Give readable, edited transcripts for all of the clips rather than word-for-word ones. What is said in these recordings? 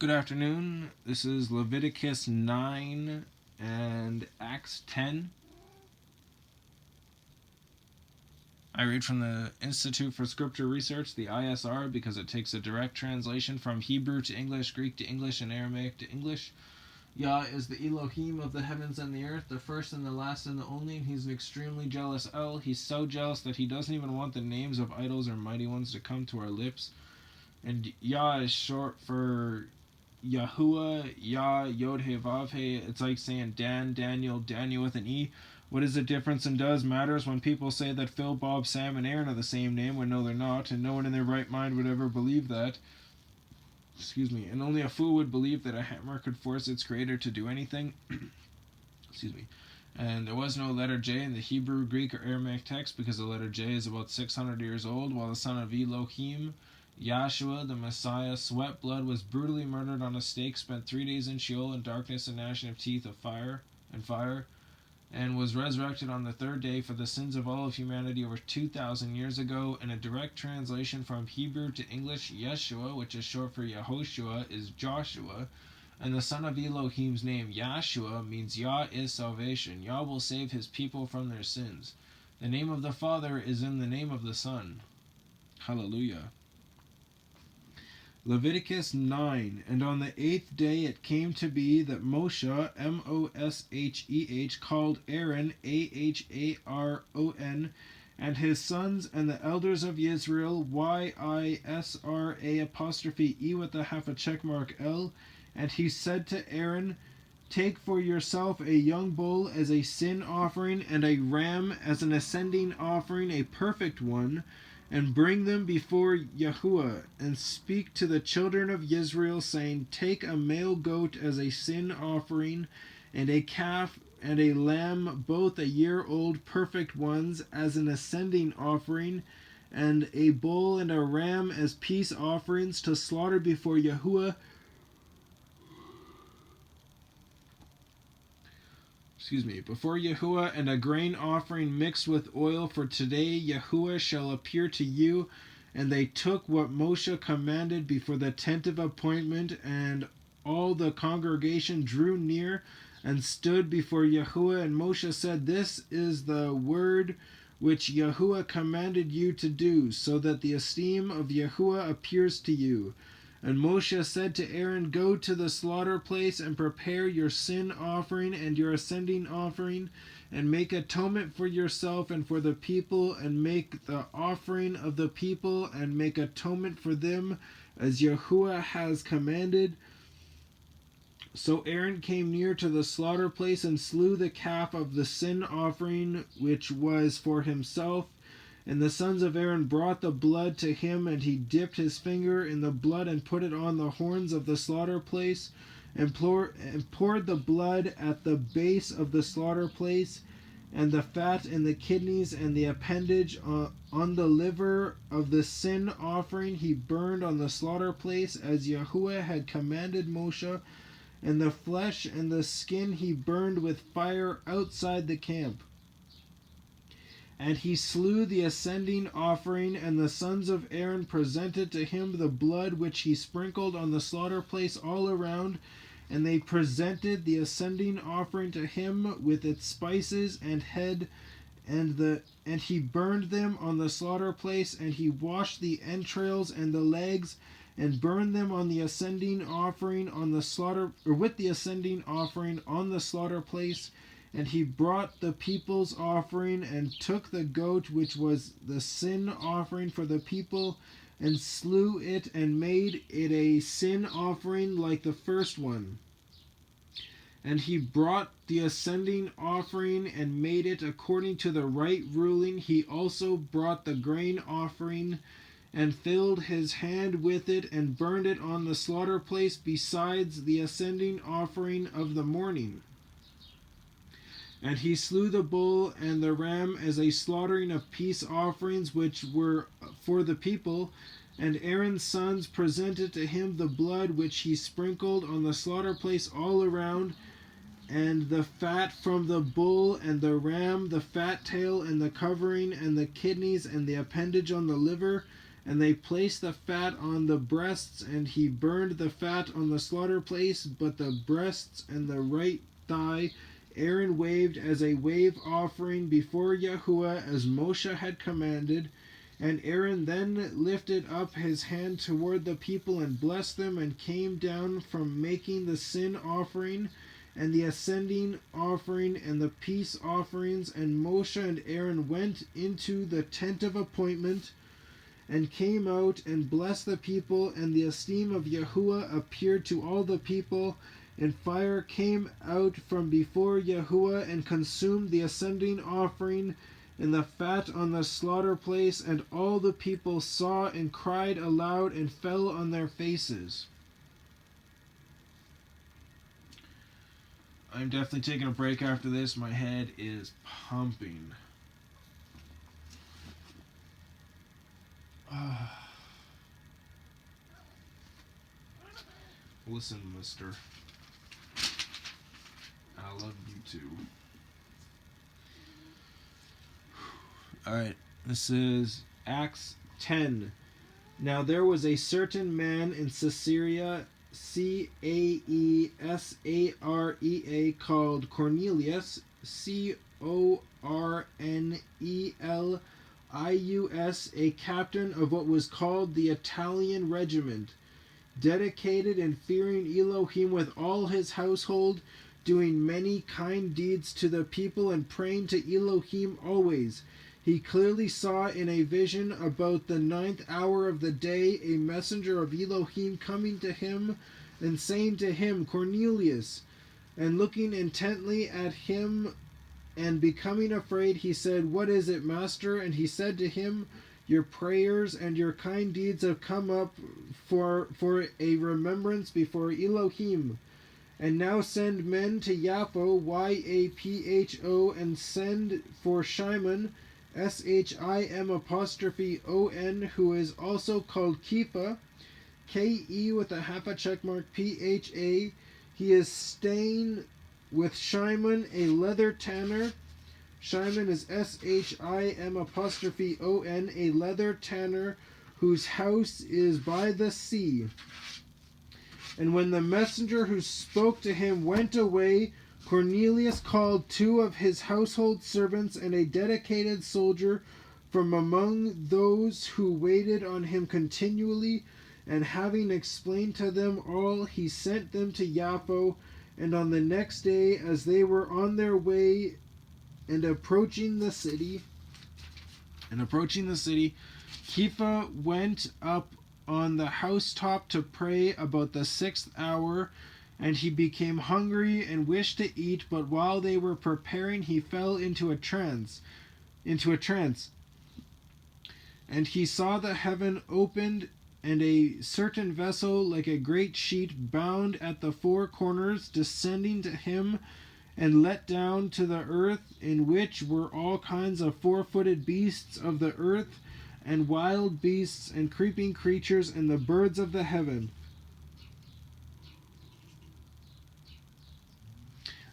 Good afternoon. This is Leviticus 9 and Acts 10. I read from the Institute for Scripture Research, the ISR, because it takes a direct translation from Hebrew to English, Greek to English, and Aramaic to English. Yah is the Elohim of the heavens and the earth, the first and the last and the only, and he's an extremely jealous El. He's so jealous that he doesn't even want the names of idols or mighty ones to come to our lips. And Yah is short for Yahuah, Yah, Yod, He, Vav, He. It's like saying Dan, Daniel, Daniel with an E. What is the difference and does matters when people say that Phil, Bob, Sam, and Aaron are the same name when no they're not, and no one in their right mind would ever believe that. And only a fool would believe that a hammer could force its creator to do anything. And there was no letter J in the Hebrew, Greek, or Aramaic text because the letter J is about 600 years old, while the son of Elohim, Yahshua, the Messiah, sweat blood, was brutally murdered on a stake, spent 3 days in Sha'ul in darkness and gnashing of teeth of fire, and was resurrected on the third day for the sins of all of humanity over 2,000 years ago. In a direct translation from Hebrew to English, Yeshua, which is short for Yahushua, is Joshua, and the son of Elohim's name, Yahshua, means Yah is salvation. Yah will save his people from their sins. The name of the Father is in the name of the Son. HalleluYah. Leviticus 9. And on the 8th day it came to be that Moshe, Mosheh, called Aaron, Aharon, and his sons and the elders of Israel, Yisra with a half a check mark L, and he said to Aaron, take for yourself a young bull as a sin offering, and a ram as an ascending offering, a perfect one, and bring them before Yahuah, and speak to the children of Israel, saying, take a male goat as a sin offering, and a calf and a lamb, both a year old, perfect ones, as an ascending offering, and a bull and a ram as peace offerings to slaughter before Yahuah. Before Yahuah, and a grain offering mixed with oil, for today Yahuah shall appear to you. And they took what Moshe commanded before the tent of appointment, and all the congregation drew near and stood before Yahuah. And Moshe said, this is the word which Yahuah commanded you to do, so that the esteem of Yahuah appears to you. And Moshe said to Aaron, go to the slaughter place and prepare your sin offering and your ascending offering, and make atonement for yourself and for the people, and make the offering of the people, and make atonement for them, as Yahuah has commanded. So Aaron came near to the slaughter place and slew the calf of the sin offering, which was for himself. And the sons of Aaron brought the blood to him, and he dipped his finger in the blood and put it on the horns of the slaughter place, and poured the blood at the base of the slaughter place, and the fat and the kidneys and the appendage on the liver of the sin offering he burned on the slaughter place, as Yahuah had commanded Moshe, and the flesh and the skin he burned with fire outside the camp. And he slew the ascending offering, and the sons of Aaron presented to him the blood which he sprinkled on the slaughter place all around, and they presented the ascending offering to him with its spices and head, and he burned them on the slaughter place, and he washed the entrails and the legs, and burned them on the ascending offering on the slaughter, or with the ascending offering on the slaughter place. And he brought the people's offering, and took the goat which was the sin offering for the people, and slew it, and made it a sin offering like the first one. And he brought the ascending offering, and made it according to the right ruling. He also brought the grain offering, and filled his hand with it, and burned it on the slaughter place besides the ascending offering of the morning. And he slew the bull and the ram as a slaughtering of peace offerings, which were for the people. And Aaron's sons presented to him the blood which he sprinkled on the slaughter place all around, and the fat from the bull and the ram, the fat tail and the covering, and the kidneys and the appendage on the liver, And they placed the fat on the breasts, and he burned the fat on the slaughter place, but the breasts and the right thigh Aaron waved as a wave offering before Yahuah, as Moshe had commanded. And Aaron then lifted up his hand toward the people and blessed them, and came down from making the sin offering and the ascending offering and the peace offerings. And Moshe and Aaron went into the tent of appointment and came out and blessed the people, and the esteem of Yahuah appeared to all the people. And fire came out from before Yahuah and consumed the ascending offering and the fat on the slaughter place. And all the people saw and cried aloud and fell on their faces. I'm definitely taking a break after this. My head is pumping. Listen, mister. I love you too. Alright, this is Acts 10. Now there was a certain man in Caesarea, Caesarea, called Cornelius, Cornelius, a captain of what was called the Italian regiment, dedicated and fearing Elohim with all his household, doing many kind deeds to the people and praying to Elohim always. He clearly saw in a vision about the 9th hour of the day a messenger of Elohim coming to him and saying to him, Cornelius. And looking intently at him and becoming afraid, he said, What is it, master? And he said to him, Your prayers and your kind deeds have come up for a remembrance before Elohim. And now send men to Yapho, Yapho, and send for Shimon, Shimon, who is also called Kêpha, Ke with a half a check mark, Pha. He is staying with Shimon, a leather tanner. Shimon is Shimon, a leather tanner, whose house is by the sea. And when the messenger who spoke to him went away, Cornelius called 2 of his household servants and a dedicated soldier from among those who waited on him continually, and having explained to them all, he sent them to Yapho. And on the next day, as they were on their way and approaching the city, Kêpha went up on the housetop to pray about the 6th hour, and he became hungry and wished to eat, but while they were preparing, he fell into a trance. And he saw the heaven opened, and a certain vessel like a great sheet bound at the 4 corners descending to him and let down to the earth, in which were all kinds of 4-footed beasts of the earth, and wild beasts, and creeping creatures, and the birds of the heaven.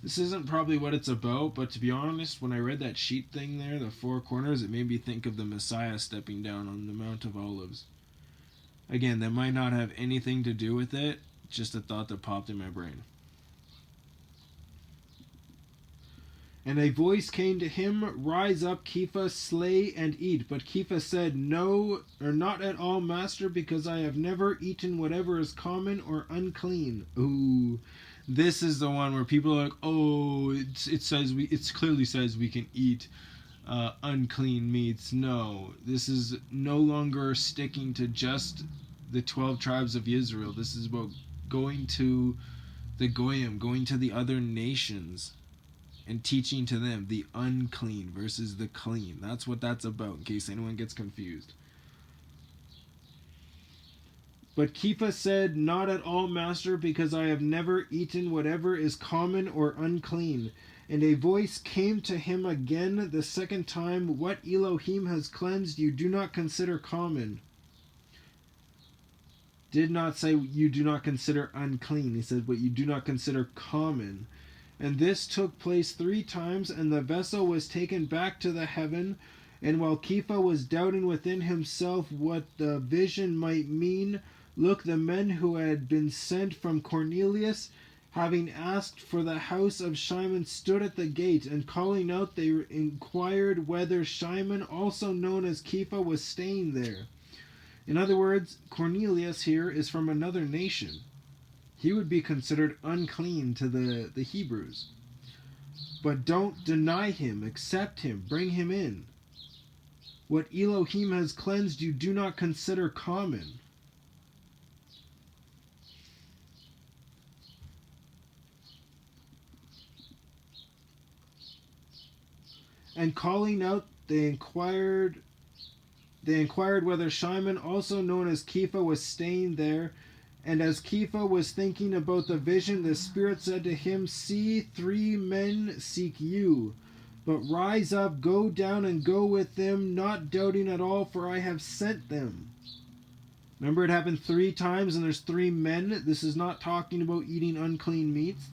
This isn't probably what it's about, but to be honest, when I read that sheet thing there, the 4 corners, it made me think of the Messiah stepping down on the Mount of Olives. Again, that might not have anything to do with it, just a thought that popped in my brain. And a voice came to him, Rise up, Kêpha, slay and eat. But Kêpha said, No, or not at all, master, because I have never eaten whatever is common or unclean. Ooh, this is the one where people are like, oh, it clearly says we can eat unclean meats. No, this is no longer sticking to just the 12 tribes of Israel. This is about going to the Goyim, going to the other nations, and teaching to them the unclean versus the clean. That's what that's about, in case anyone gets confused. But Kêpha said, Not at all, master, because I have never eaten whatever is common or unclean. And a voice came to him again the second time, What Elohim has cleansed you do not consider common. Did not say you do not consider unclean. He said, What you do not consider common. And this took place 3 times, and the vessel was taken back to the heaven, And while Kêpha was doubting within himself what the vision might mean, look, the men who had been sent from Cornelius, having asked for the house of Shimon, stood at the gate, and calling out, they inquired whether Shimon, also known as Kêpha, was staying there. In other words, Cornelius here is from another nation. He would be considered unclean to the Hebrews. But don't deny him, accept him, bring him in. What Elohim has cleansed you do not consider common. And calling out, they inquired whether Shimon, also known as Kêpha, was staying there. And as Kêpha was thinking about the vision, the Spirit said to him, "See, 3 men seek you. But rise up, go down and go with them, not doubting at all, for I have sent them." Remember, it happened 3 times and there's 3 men. This is not talking about eating unclean meats.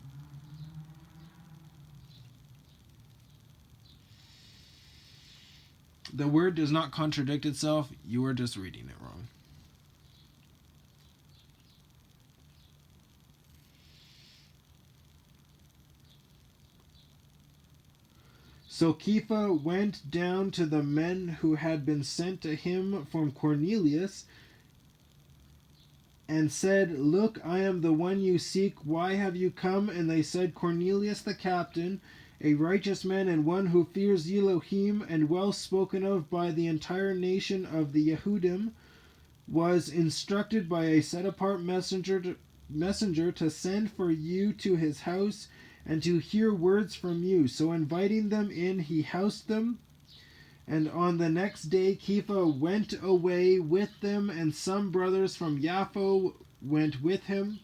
The word does not contradict itself. You are just reading it wrong. So Kêpha went down to the men who had been sent to him from Cornelius and said, "Look, I am the one you seek. Why have you come?" And they said, "Cornelius the captain, a righteous man and one who fears Elohim and well spoken of by the entire nation of the Yehudim, was instructed by a set-apart messenger to send for you to his house and to hear words from you." So inviting them in, he housed them. And on the next day Kêpha went away with them, and some brothers from Yahuah went with him.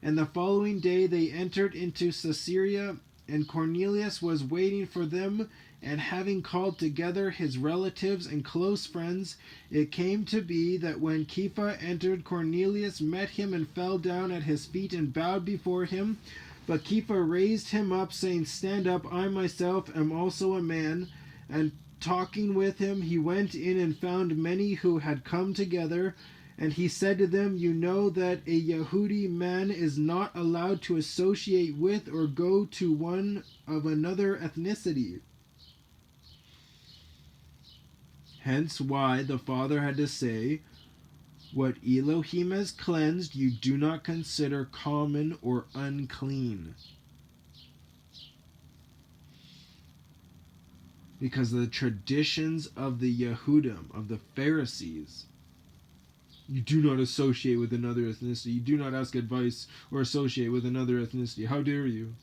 And the following day they entered into Caesarea, and Cornelius was waiting for them. And having called together his relatives and close friends, it came to be that when Kêpha entered, Cornelius met him and fell down at his feet and bowed before him. But Kêpha raised him up, saying, "Stand up, I myself am also a man." And talking with him, he went in and found many who had come together. And he said to them, "You know that a Yehudi man is not allowed to associate with or go to one of another ethnicity. Hence why the Father had to say, what Elohim has cleansed, you do not consider common or unclean." Because of the traditions of the Yehudim, of the Pharisees. You do not associate with another ethnicity. You do not ask advice or associate with another ethnicity. How dare you?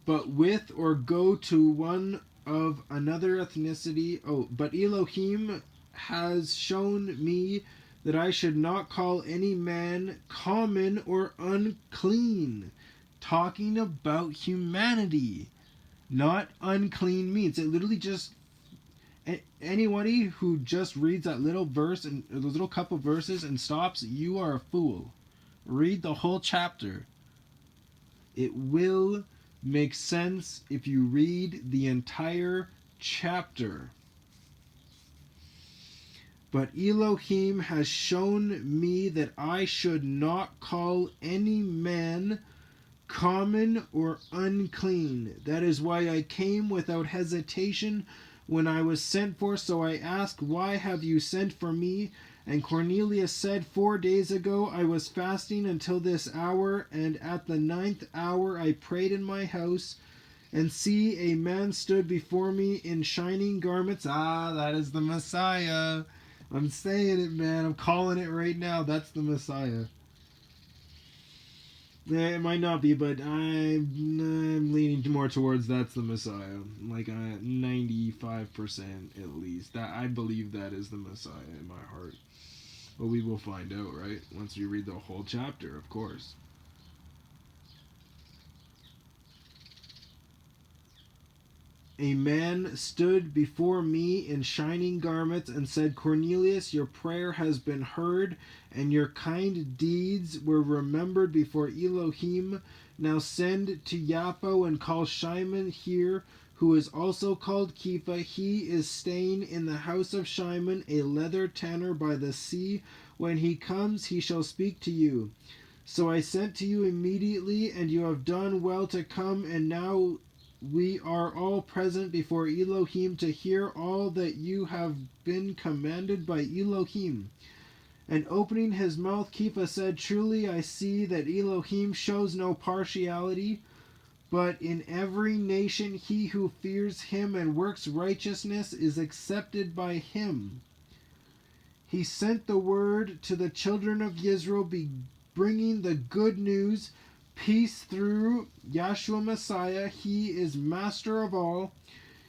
But with or go to one of another ethnicity. But Elohim has shown me that I should not call any man common or unclean. Talking about humanity, not unclean meats. It literally just, anybody who just reads that little verse and those little couple verses and stops, you are a fool. Read the whole chapter. It will make sense if you read the entire chapter. But Elohim has shown me that I should not call any man common or unclean. That is why I came without hesitation when I was sent for. So I asked, "Why have you sent for me?" And Cornelius said, 4 days ago I was fasting until this hour, and at the 9th hour I prayed in my house, and see, a man stood before me in shining garments. That is the Messiah. I'm saying it, man. I'm calling it right now. That's the Messiah. It might not be, but I'm leaning more towards that's the Messiah. Like 95% at least. That I believe that is the Messiah in my heart. But we will find out, right? Once we read the whole chapter, of course. A man stood before me in shining garments and said, "Cornelius, your prayer has been heard, and your kind deeds were remembered before Elohim. Now send to Jaffa and call Shimon here, who is also called Kêpha. He is staying in the house of Shimon, a leather tanner by the sea. When he comes, he shall speak to you. So I sent to you immediately, and you have done well to come, and now we are all present before Elohim to hear all that you have been commanded by Elohim. And opening his mouth, Kêpha said, Truly I see that Elohim shows no partiality, but in every nation he who fears him and works righteousness is accepted by him. He sent the word to the children of Israel, bringing the good news, peace through Yahshua Messiah. He is master of all.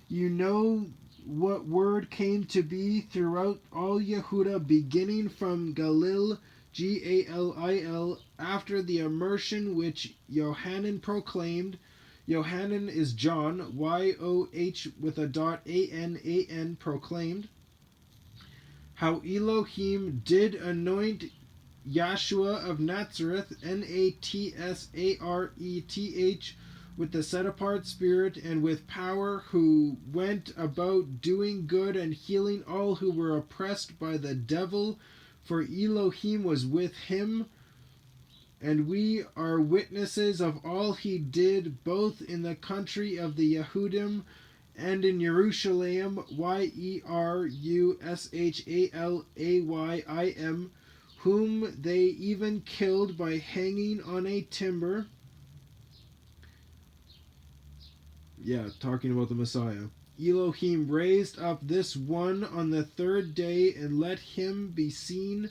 You know what word came to be throughout all Yehudah, beginning from Galil, Galil, after the immersion which Yohanan proclaimed. Yohanan is John, Yoh with a dot, Anan, proclaimed. How Elohim did anoint Yahshua of Nazareth, Natsareth, with the set-apart spirit and with power, who went about doing good and healing all who were oppressed by the devil, for Elohim was with him. And we are witnesses of all he did, both in the country of the Yehudim and in Jerusalem, Yerushalayim, whom they even killed by hanging on a timber. Yeah, talking about the Messiah. Elohim raised up this one on the third day, and let him be seen,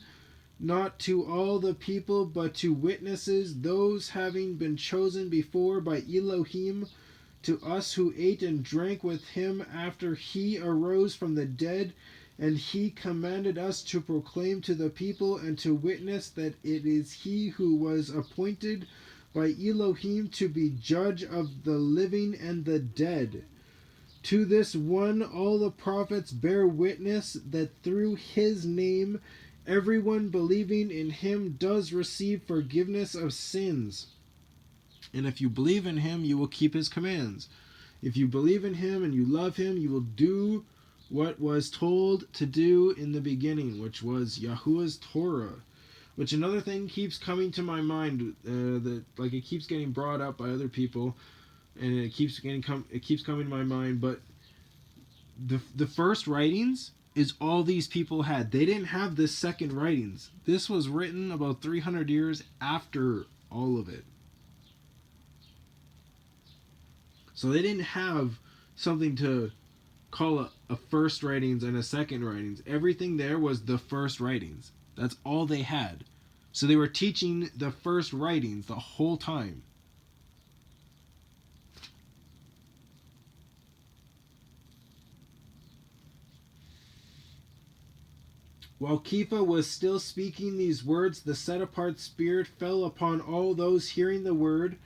not to all the people, but to witnesses, those having been chosen before by Elohim, to us who ate and drank with him after he arose from the dead. And he commanded us to proclaim to the people and to witness that it is he who was appointed by Elohim to be judge of the living and the dead. To this one all the prophets bear witness that through his name everyone believing in him does receive forgiveness of sins. And if you believe in him, you will keep his commands. If you believe in him and you love him, you will do what was told to do in the beginning, which was Yahuwah's Torah. Which another thing keeps coming to my mind, that like it keeps getting brought up by other people, and it keeps coming to my mind. But the first writings is all these people had. They didn't have this second writings. This was written about 300 years after all of it. So they didn't have something to call a first writings and a second writings. Everything there was the first writings. That's all they had. So they were teaching the first writings the whole time. While Kêpha was still speaking these words, the set-apart spirit fell upon all those hearing the word,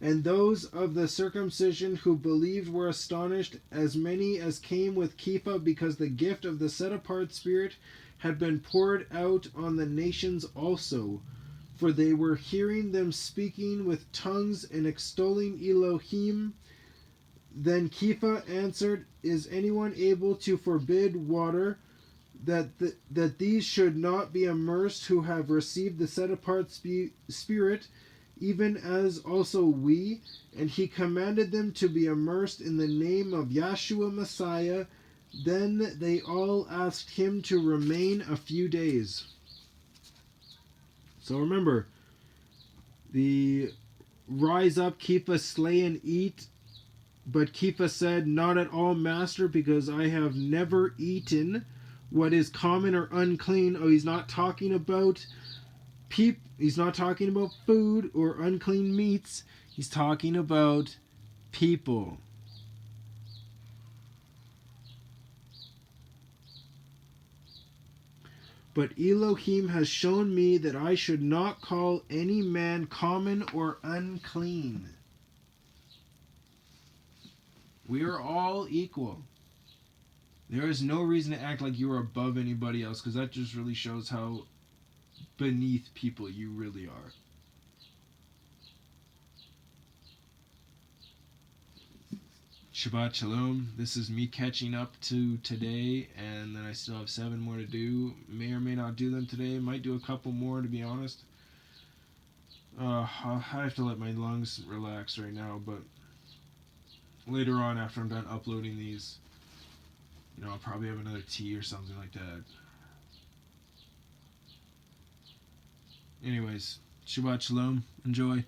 and those of the circumcision who believed were astonished, as many as came with Kêpha, because the gift of the set-apart spirit had been poured out on the nations also. For they were hearing them speaking with tongues and extolling Elohim. Then Kêpha answered, Is anyone able to forbid water, that these should not be immersed who have received the set-apart spirit, even as also we? And he commanded them to be immersed in the name of Yahshua Messiah. Then they all asked him to remain a few days. So remember, the rise up, Kêpha, slay and eat. But Kêpha said, Not at all, master, because I have never eaten what is common or unclean. Oh, he's not talking about he's not talking about food or unclean meats. He's talking about people. But Elohim has shown me that I should not call any man common or unclean. We are all equal. There is no reason to act like you are above anybody else, because that just really shows how beneath people you really are. Shabbat Shalom. This is me catching up to today, and then I still have 7 more to do. May or may not do them today. Might do a couple more, to be honest. I have to let my lungs relax right now, but later on, after I'm done uploading these, I'll probably have another tea or something like that. Anyways, Shabbat Shalom. Enjoy.